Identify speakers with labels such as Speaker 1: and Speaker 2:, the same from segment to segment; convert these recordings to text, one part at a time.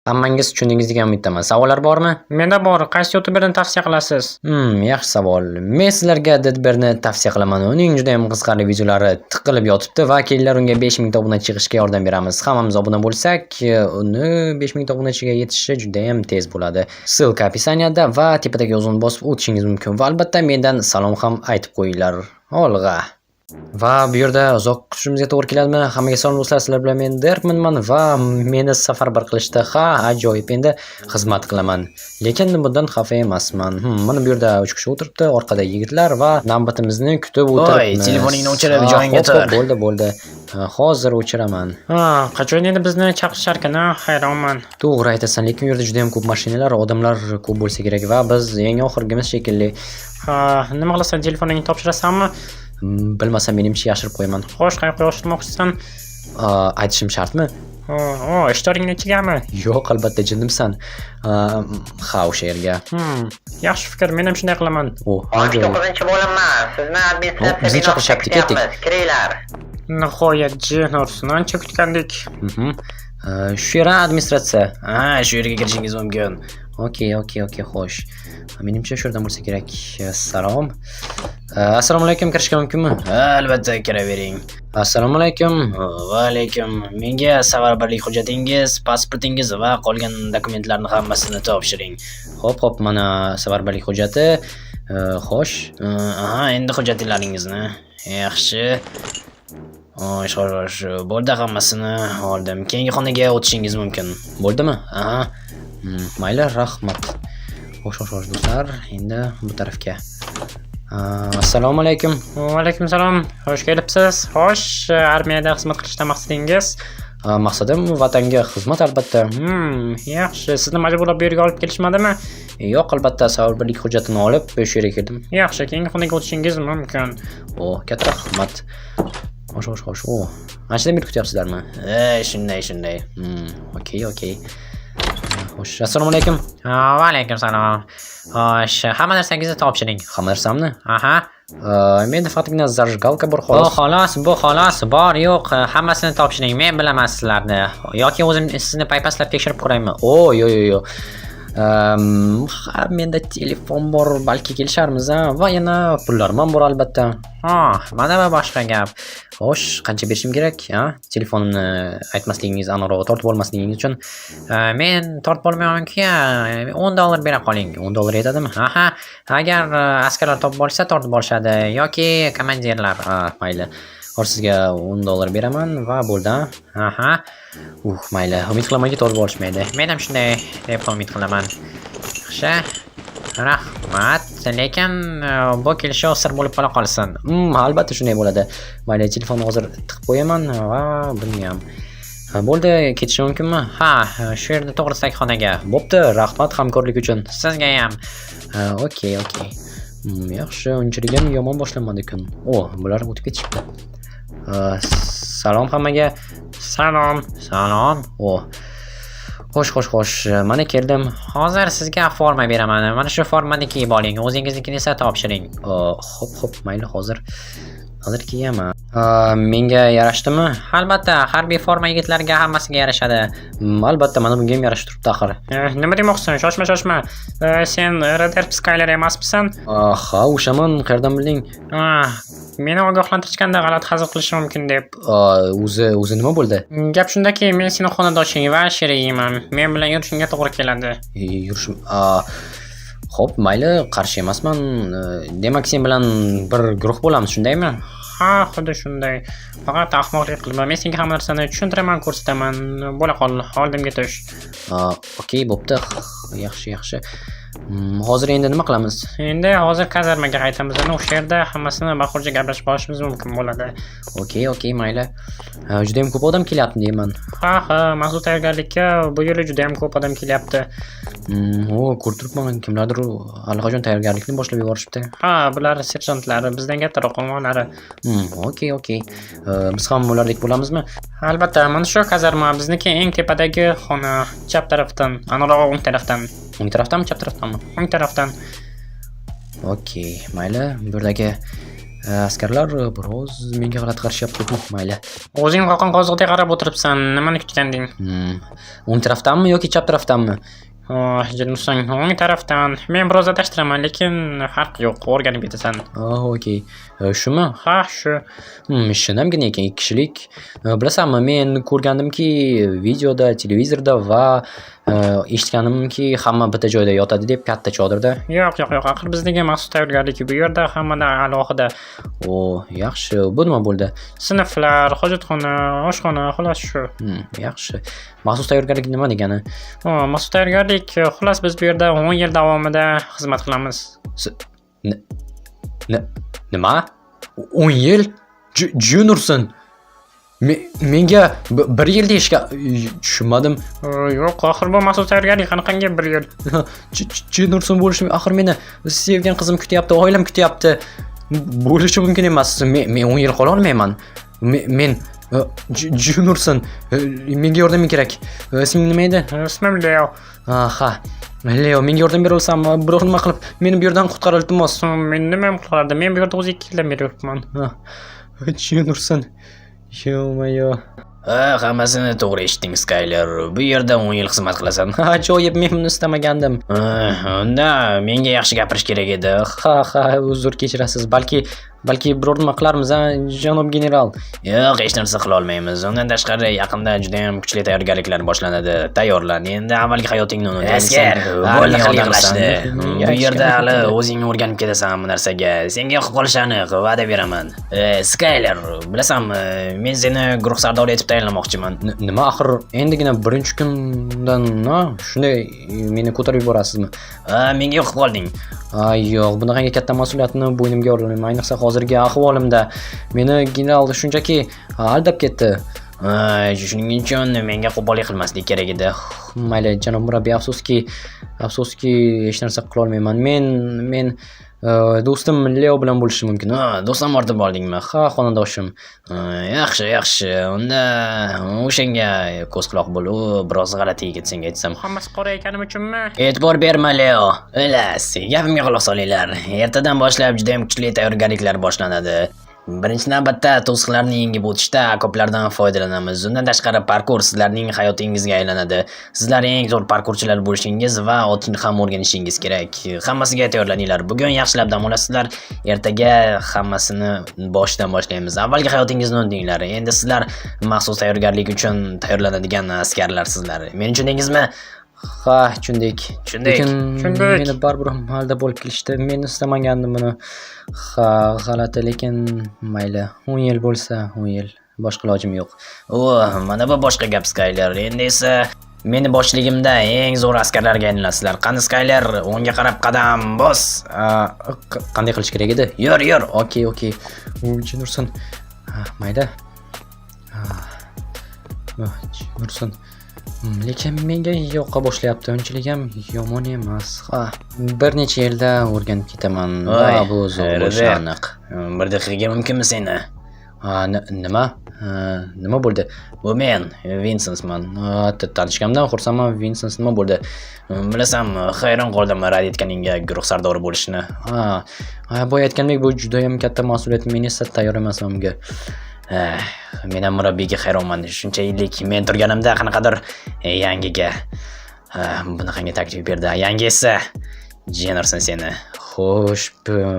Speaker 1: Hammangiz tushundingiz degan umiddaman. Savollar bormi?
Speaker 2: Menda bor. Qaysi youtuberni tavsiya qilasiz?
Speaker 1: Yaxshi savol. Men sizlarga Deadbear'ni tavsiya qilaman. Uning juda ham qiziqarli videolari tiqilib yotibdi va kelinlar unga 5000 ta obunachi chiqishga yordam beramiz. Hammamiz obuna bo'lsak, uni 5000 ta obunachiga yetishi juda ham tez bo'ladi. Ссылка описаниеda va tepadagi yozuvni bosib o'tishingiz mumkin. Va albatta mendan salom ham aytib qo'yinglar. Olg'a. Va bu yerda uzoq kutishimizga to'g'ri keladimi? Hammaga salom do'stlar, sizlar bilan men Derkmanman va meni safarbar qilishda ajoyib endi xizmat qilaman. Lekin bundan xafa emasman. Mana bu yerda 3 kishi o'tiribdi, orqada yigitlar va navbatimizni kutib o'tiribmiz.
Speaker 3: Voy, telefoningni o'chirib joyingga tur.
Speaker 1: Bo'ldi. Hozir o'chiraman.
Speaker 2: Qachon endi bizni chaqirishar ekan, hayronman.
Speaker 1: To'g'ri aytasan, lekin bu yerda juda ham ko'p mashinalar, odamlar ko'p bo'lsa kerak va biz eng oxirgimiz shekilli.
Speaker 2: Nima qilasan, telefoningni topshirasanmi?
Speaker 1: Bilmasam menimcha yashirib qo'yaman.
Speaker 2: Xo'sh, qayerga yashirmoqchisan?
Speaker 1: Aytishim shartmi?
Speaker 2: Ishtoring nechigami?
Speaker 1: Yo'q, albatta jinnimsan. Ha, o'sha yerga.
Speaker 2: Yaxshi fikr, men ham shunday qilaman.
Speaker 4: 19-bo'limman. Sizni administratsiya
Speaker 1: bizni chaqirishyapti, ketdik.
Speaker 4: Kiringlar.
Speaker 2: Nihoyat jin ancha kutgandik.
Speaker 1: Shu yerda administratsiya.
Speaker 3: Shu yerga kirishingiz mumkin.
Speaker 1: Okey, xo'sh. Menimcha shu yerdan bo'lsa kerak. Salom. Assalomu alaykum, kirishga mumkinmi?
Speaker 3: Albatta kiravering.
Speaker 1: Assalomu alaykum.
Speaker 3: Va alaykum. Menga safarbarlik hujjatingiz, pasportingiz va qolgan dokumentlarni hammasini topshiring.
Speaker 1: Xo'p, mana safarbarlik hujjati. Xo'sh.
Speaker 3: Endi hujjatlaringizni. Yaxshi. Xo'sh, bo'ldi, hammasini oldim. Keyingi xonaga o'tishingiz mumkin.
Speaker 1: Bo'ldimi? Mayli, rahmat. Xo'sh, do'stlar, endi bu tarafga. Assalomu alaykum.
Speaker 2: Va alaykum salom. Xush kelibsiz. Xo'sh, armiyada xizmat qilishdan maqsadingiz?
Speaker 1: Maqsadim vatanga xizmat albatta.
Speaker 2: Yaxshi. Sizni majburlab bu yerga olib kelishmadimi?
Speaker 1: Yo'q, albatta safarbarlik hujjatini olib shu yerga keldim.
Speaker 2: Yaxshi, keyingi xonaga o'tishingiz mumkin.
Speaker 1: Katta rahmat. Xo'sh. Anchadan beri kutyapsizlarmi?
Speaker 3: Shunday.
Speaker 1: Okey. Xo'sh, assalomu alaykum.
Speaker 2: Va alaykum salom. Xo'sh, hamma narsangizni topshiring.
Speaker 1: Hamma narsamni? Menda faqatgina zajgalka bor xolos.
Speaker 2: Bu xolos, bor yo'q, hammasini topshiring. Men bilaman sizlarni. Yoki o'zim sizni paypaslab tekshirib ko'raymi?
Speaker 1: Yo'q. Menda telefon bor, balki kelisharmiz va yana pullarim ham bor albatta.
Speaker 2: Mana bu boshqa gap.
Speaker 1: Xo'sh, qancha berishim kerak? Telefonimni aytmasligingiz, aniqrog'i tortib olmasligingiz uchun.
Speaker 2: Men tortib olmayman-ku, $10 bera qoling.
Speaker 1: $10 yetadimi?
Speaker 2: Agar askarlar topib olsa, tortib olishadi yoki komandirlar.
Speaker 1: Mayli. Hozir sizga $10 beraman va bo'ldi. Mayli. Umid qilamanki tortib olishmaydi.
Speaker 2: Men ham shunday deb umid qilaman. Yaxshi. Rahmat. Lekin bu kelishuv sir bo'lib qolsin.
Speaker 1: Albatta shunday bo'ladi. Mayli, telefonni hozir tiqib qo'yaman va buni ham. Bo'ldi, ketish mumkinmi?
Speaker 2: Shu yerda to'g'risidagi xonaga.
Speaker 1: Bo'pti, rahmat hamkorlik uchun.
Speaker 2: Sizga ham.
Speaker 1: Okey. Yaxshi, unchalik ham yomon boshlanmadi-ku. Bular o'tib ketishibdi. Salom hammaga.
Speaker 2: Salom.
Speaker 1: Xo'sh, mana keldim.
Speaker 2: Hozir sizga forma beraman. Mana shu formani kiyib oling. O'zingiznikini esa topshiring.
Speaker 1: Xo'p, mayli, hozir kiyaman. Menga yarashdimi?
Speaker 2: Albatta, harbiy forma yigitlarga hammasiga yarashadi.
Speaker 1: Albatta, mana bunga ham yarashib turibdi axir.
Speaker 2: Nima demoqchisan? Shoshma. Sen Radar Skyler emasmisan?
Speaker 1: O'shaman, qayerdan bilding?
Speaker 2: Meni ogohlantirishganda g'alati hazil qilishi mumkin deb.
Speaker 1: O'zi nima bo'ldi?
Speaker 2: Gap shundaki, men seni xonadoshing va sherigimman. Men bilan yurishingga to'g'ri keladi.
Speaker 1: Yurishim. Xo'p, mayli, qarshi emasman. Demak, sen bilan bir guruh bo'lamiz, shundaymi?
Speaker 2: Xuddi shunday. Faqat ahmoqlik qilma. Men senga hamma narsani tushuntiraman, ko'rsataman. Bo'la qol, oldimga tush.
Speaker 1: Okey, bo'pti. Yaxshi. Hozir endi nima qilamiz?
Speaker 2: Endi hozir kazarmaga qaytamiz. O'sha yerda hammasini bahorcha gaplashib olishimiz mumkin bo'ladi.
Speaker 1: Okey, mayli. Juda ham ko'p odam kelyapti deyman.
Speaker 2: Maxsus tayyorgarlikka bu yil juda ham ko'p odam kelyapti.
Speaker 1: Ko'rib turibman, kimlardir allaqachon tayyorgarlikni boshlab yuborishibdi.
Speaker 2: Bular serjantlar, bizdan kattaroq o'g'illari.
Speaker 1: Okey. Biz ham ulardek bo'lamizmi?
Speaker 2: Albatta, mana shu kazarma bizniki eng tepadagi xona, chap tarafdan, aniqrog'i o'ng tarafdan.
Speaker 1: O'ng tarafdanmi, chap tarafdanmi?
Speaker 2: O'ng tarafdan.
Speaker 1: Okey, mayli. Bu yerdagi Askarlar biroz menga g'alati qarashyapti. Mayli.
Speaker 2: O'zing qoqon qoziqdek qarab o'tiribsan. Nimani kutganding?
Speaker 1: O'ng tarafdanmi yoki chap tarafdanmi?
Speaker 2: Jinnusang o'ng tarafdan. Men biroz adashtiraman, lekin farq yo'q. O'rganib ketasan.
Speaker 1: Okey. Shumi?
Speaker 2: Ha, shu.
Speaker 1: Shinamgina ekan, 2 kishilik. Bilasanmi, men ko'rgandimki, videoda, televizorda va eshitganimki, hamma bitta joyda yotadi deb, katta chodirda.
Speaker 2: Yo'q. Axir bizdagi maxsus tayyorgarlik bu yerda hammada alohida.
Speaker 1: O, yaxshi. Bu nima bo'ldi?
Speaker 2: Sinflar, hojatxona, oshxona, xolos shu.
Speaker 1: Yaxshi. Maxsus tayyorgarlik nima degani?
Speaker 2: Maxsus tayyorgarlik, xolos biz bu yerda 10 yil davomida xizmat qilamiz.
Speaker 1: Nima? 10 yil? Jun menga 1 yil deyishga tushunmadim.
Speaker 2: Yo'q, axir bu maxsus tayyorgarlik qanaqangi 1 yil.
Speaker 1: Jun bo'lishi, axir meni sevgan qizim kutyapti, oilam kutyapti. Bo'lishi mumkin emas. Men 10 yil qola olmayman. Men Jun menga yordam kerak. Isming nima edi?
Speaker 2: Ismim Leo.
Speaker 1: Ha. Leo, menga yordam bera olsanmi? Biror nima qilib meni bu yerdan qutqar, iltimos.
Speaker 2: Men nima qilardim? Men bu yerda 2 yildan beri yuribman.
Speaker 1: Jun Yo.
Speaker 3: Hammasini to'g'ri eshitding, Skyler. Bu yerda 10 yil xizmat qilasan.
Speaker 1: Ajoyib, men buni istamagandim.
Speaker 3: Unda menga yaxshi gapirish kerak edi.
Speaker 1: Ha, uzr kechirasiz. Balki biror nima qilarmiz, janob general.
Speaker 3: Yo'q, hech narsa qila olmaymiz. Undan tashqari yaqinda juda ham kuchli tayyorgarliklar boshlanadi. Tayyorlan. Endi avvalgi hayotingni unut. Askar, bo'ldi qilishdi. Bu yerda hali o'zing o'rganib ketasan bu narsaga. Senga yoqib qolishi aniq, va'da beraman. Skyler, bilasanmi, men seni guruh sardori etib tayinlamoqchiman.
Speaker 1: Nima, axir endigina birinchi kundan, shunday meni ko'tarib yuborasizmi?
Speaker 3: Menga yoqib qolding.
Speaker 1: Yo'q, bunaqangi katta mas'uliyatni bo'ynimga olmayman. Ayniqsa hozirgi ahvolimda meni general shunchaki aldab ketdi.
Speaker 3: Shuning uchun menga qo'pollik qilmaslik kerak edi.
Speaker 1: Mayli, janob murabbiy, afsuski hech narsa qila olmayman. Men do'stim Leo bilan bo'lishi mumkin.
Speaker 3: Do'stim ortib oldingmi?
Speaker 1: Ha, xonadondoshim.
Speaker 3: Yaxshi. Unda o'shanga ko'z quloq bo'l. U biroz g'alati yigit, senga aytsam.
Speaker 2: Hammasi qora ekanim uchunmi?
Speaker 3: E'tibor berma, Leo. Elas, gapimga quloq solinglar. Ertadan boshlab juda ham kuchli tayyorgarliklar boshlanadi. Birinchi navbatda to'siqlarni yengib o'tishda okoplardan foydalanamiz. Undan tashqari parkur sizlarning hayotingizga aylanadi. Sizlar eng zo'r parkurchilar bo'lishingiz va otni ham o'rganishingiz kerak. Hammasiga tayyorlaninglar. Bugun yaxshilab dam olasizlar. Ertaga hammasini boshdan boshlaymiz. Avvalgi hayotingizni unutinglar. Endi sizlar maxsus tayyorgarlik uchun tayyorlanadigan askarlarsizlar. Meni tushundingizmi?
Speaker 1: Ha, tushundik.
Speaker 3: Lekin
Speaker 1: meni baribir aldab olib kelishdi. Men istamagandim buni. Ha, g'alati, lekin mayli. 10 yil bo'lsa, 10 yil. Boshqa ilojim yo'q.
Speaker 3: Mana bu boshqa gap, Skyler. Endi esa meni boshligimda eng zo'r askarlarga aylanasizlar. Qani, Skyler, o'ngga qarab qadam bos.
Speaker 1: Qanday qilish kerak edi?
Speaker 3: Yur.
Speaker 1: Okey. Nursin. Mayli. Nursin. Lekin menga yoqa boshlayapti. Unchalik ham yomon emas. Bir necha yilda o'rganib ketaman va bu zo'r bo'lishi aniq.
Speaker 3: Bir daqiqaga mumkinmi seni?
Speaker 1: Nima bo'ldi?
Speaker 3: Bu men, Vincentman.
Speaker 1: Tanishganimdan xursandman. Vincent, nima bo'ldi?
Speaker 3: Bilasanmi, hayron qoldim rad etganingga guruh sardori bo'lishni.
Speaker 1: Boya aytgandek, bu juda ham katta mas'uliyat. Men esa tayyor emasman bunga.
Speaker 3: Men ham murabbiyga hayronman. Shuncha yillik men turganimda qanaqadir yangiga bunaqangi taklif berdi. Yangi esa Jennerson seni.
Speaker 1: Xo'sh,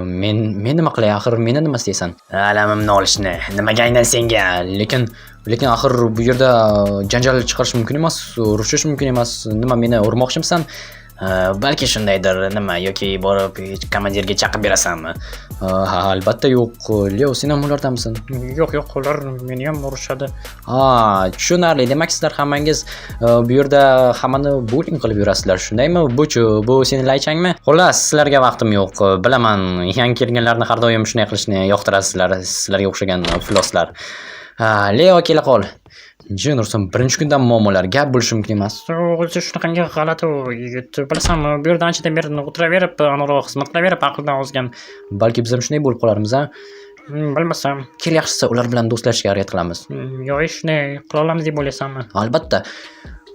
Speaker 1: men nima qilay? Axir meni nima istaysan?
Speaker 3: Alamimni olishni. Nimaga aynan senga?
Speaker 1: Lekin axir bu yerda janjal chiqarish mumkin emas, urushish mumkin emas. Nima, meni urmoqchimisan?
Speaker 3: Balki shundaydir, nima, yoki borib komandirga chaqib berasanmi?
Speaker 1: Albatta yo'q. Leo, sen ham ulardanmisan?
Speaker 2: Yo'q, ular meni ham urishadi.
Speaker 1: Tushunarli. Demak, sizlar hammangiz bu yerda hammani bo'ling qilib yurasizlar, shundaymi? Bu sening laychangmi? Xullas, sizlarga vaqtim yo'q. Bilaman, yangi kelganlarni har doim shunday qilishni yoqtirasizlar, sizlarga o'xshagan floslar. Leo, kela qol. Jennerson, birinchi kundan muammolar, gap bo'lishi mumkin emas.
Speaker 2: O'zi shunaqangi g'alati yigit. Bilasanmi, bu yerda anchadan beri o'tiraverib, aniqroq xizmat qilaverib, aqldan ozgan.
Speaker 1: Balki biz ham shunday bo'lib qolarmiz,
Speaker 2: Bilmasam.
Speaker 1: Yaxshisi ular bilan do'stlashishga harakat qilamiz.
Speaker 2: Yo'q, shunday qila olamiz deb o'ylaysanmi?
Speaker 1: Albatta.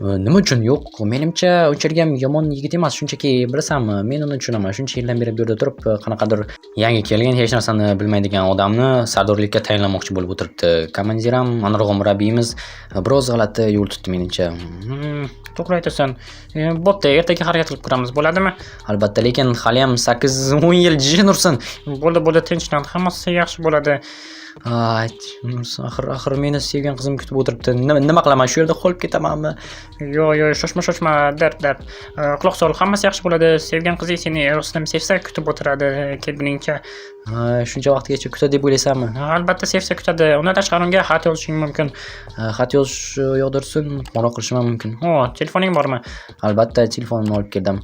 Speaker 1: Nima uchun yo'q? Menimcha unchalik ham yomon yigit emas. Shunchaki bilasanmi, men uni tushunaman. Shuncha yildan beri bu yerda turib, qanaqadir yangi kelgan, hech narsani bilmaydigan odamni sardorlikka tayinlamoqchi bo'lib o'tiribdi. Komandir ham, anarg'on murabbiyimiz biroz g'alati yo'l tutdi menimcha.
Speaker 2: To'g'ri aytasan. Bo'pti, ertaga harakat qilib ko'ramiz, bo'ladimi?
Speaker 1: Albatta, lekin hali ham 8-10 yil jishin ursin.
Speaker 2: Bo'ldi, tinchlan, hammasi yaxshi bo'ladi.
Speaker 1: Axir meni sevgan qizim kutib o'tiribdi. Nima qilaman? Shu yerda qolib ketamanmi?
Speaker 2: Yo'q, shoshma, dard. Quloq sol, hammasi yaxshi bo'ladi. Sevgan qizing seni rostdan sevsa kutib o'tiradi kelguningcha.
Speaker 1: Shuncha vaqtgacha kutadi deb o'ylaysanmi?
Speaker 2: Albatta sevsa kutadi. Undan tashqari unga xat yozishing mumkin.
Speaker 1: Xat yozish yo'qdirsin, qo'ng'iroq qilishim ham mumkin.
Speaker 2: Telefoning bormi?
Speaker 1: Albatta, telefonimni olib keldim.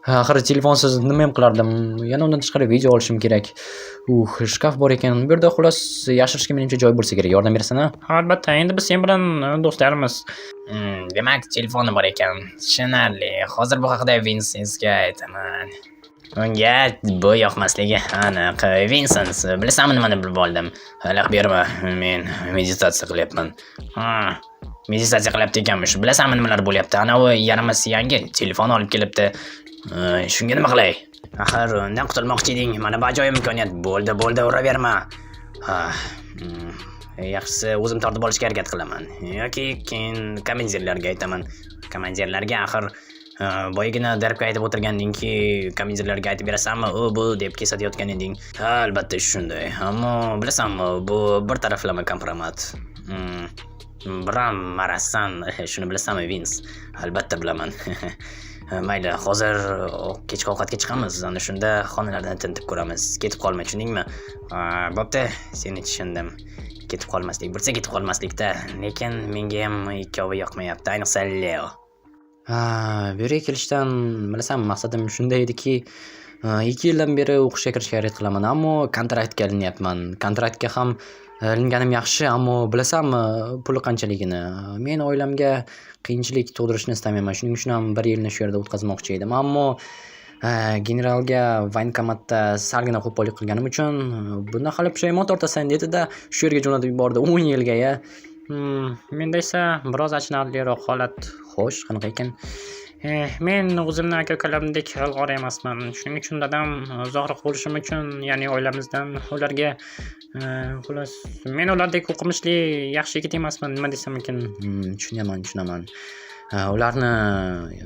Speaker 1: Axir telefonsiz nima ham qilardim? Yana undan tashqari video olishim kerak. Shkaf bor ekan. Bu yerda xullas yashirishga menimcha joy bo'lsa kerak. Yordam berasan-a?
Speaker 2: Albatta, endi biz sen bilan do'stlarmiz.
Speaker 3: Demak, telefoni bor ekan. Tushunarli. Hozir bu haqida Vinsensga aytaman. Unga bu yoqmasligi aniq. Vinsens, bilasanmi nimani bilib oldim? Hali berma, men meditatsiya qilyapman. Meditatsiya qilyapti ekanmish. Bilasanmi nimalar bo'lyapti? Anavi yaramasi yangi telefon olib kelibdi. Shunga nima qilay? Axir undan qutulmoqchi eding. Mana bu ajoyib imkoniyat. Bo'ldi, uraverma. Yaxshisi o'zim tortib olishga harakat qilaman. Yoki keyin komandirlarga aytaman. Komandirlarga axir boyagina darbga aytib o'tirgandingki, komandirlarga aytib berasanmi? Bu deb kesatayotgan eding. Albatta shunday. Ammo bilasanmi, bu bir taraflama kompromat. Biram marasan, shuni bilasanmi, Vins? Albatta bilaman. Mayli, hozir kechki ovqatga chiqamiz. Ana shunda xonalarni tintib ko'ramiz. Ketib qolma, tushundingmi? Bo'pti, seni tushundim. Ketib qolmaslik, bilsa ketib qolmaslikda. Lekin menga ham ikkovi yoqmayapti, ayniqsa Leo.
Speaker 1: Bu yerga kelishdan bilasanmi, maqsadim shunday ediki, 2 yildan beri o'qishga kirishga harakat qilaman, ammo kontraktga ilinyapman. Kontraktga ham ilinganim yaxshi, ammo bilasanmi, puli qanchaligini? Men oilamga qiyinchilik tug'dirishni istamayman. Shuning uchun ham 1 yilni shu yerda o'tkazmoqchi edim, ammo generalga voyinkomatda salgina qo'pollik qilganim uchun bundan hali pushaymon tortasan dedi-da, shu yerga jo'natib yubordi 10 yilga ya.
Speaker 2: Menda esa biroz achinarliroq holat.
Speaker 1: Xo'sh, qanaqa ekan?
Speaker 2: Men o'zimni aka-ukalarimdek g'ilg'or emasman. Shuning uchun dadam uzoqroq bo'lishim uchun, ya'ni oilamizdan ularga xullas, men ulardek o'qimishli yaxshi yigit emasman, nima desam ekan.
Speaker 1: Tushunaman. Ularni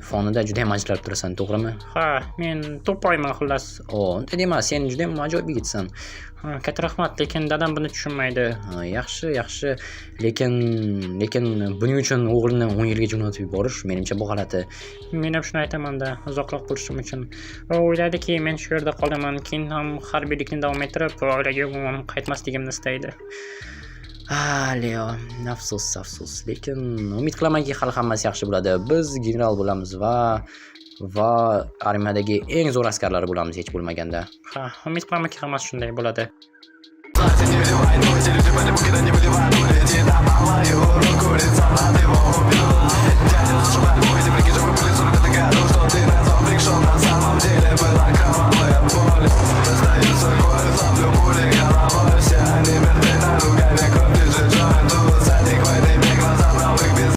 Speaker 1: fonida juda ham ajralib turasan, to'g'rimi?
Speaker 2: Ha, men to'ppoyman xullas.
Speaker 1: Unday dema, sen juda ham ajoyib yigitsan.
Speaker 2: Katta rahmat, lekin dadam buni tushunmaydi.
Speaker 1: Yaxshi, lekin buning uchun o'g'lini 10 yilga jo'natib yuborish menimcha bu g'alati.
Speaker 2: Men ham shuni aytaman-da, uzoqroq bo'lishim uchun. O'ylaydiki, men shu yerda qolaman, keyin ham harbiylikni davom ettirib, oilaga umuman qaytmasligimni istaydi.
Speaker 1: Leo, afsus, lekin umid qilamanki hali hammasi yaxshi bo'ladi. Biz general bo'lamiz va armiyadagi eng zo'r askarlar bo'lamiz hech bo'lmaganda.
Speaker 2: Ha, umid qilamanki hammasi shunday bo'ladi.
Speaker 5: Никогда не выливай, не выливай, не выливай, не выливай, не выливай, не выливай, не выливай,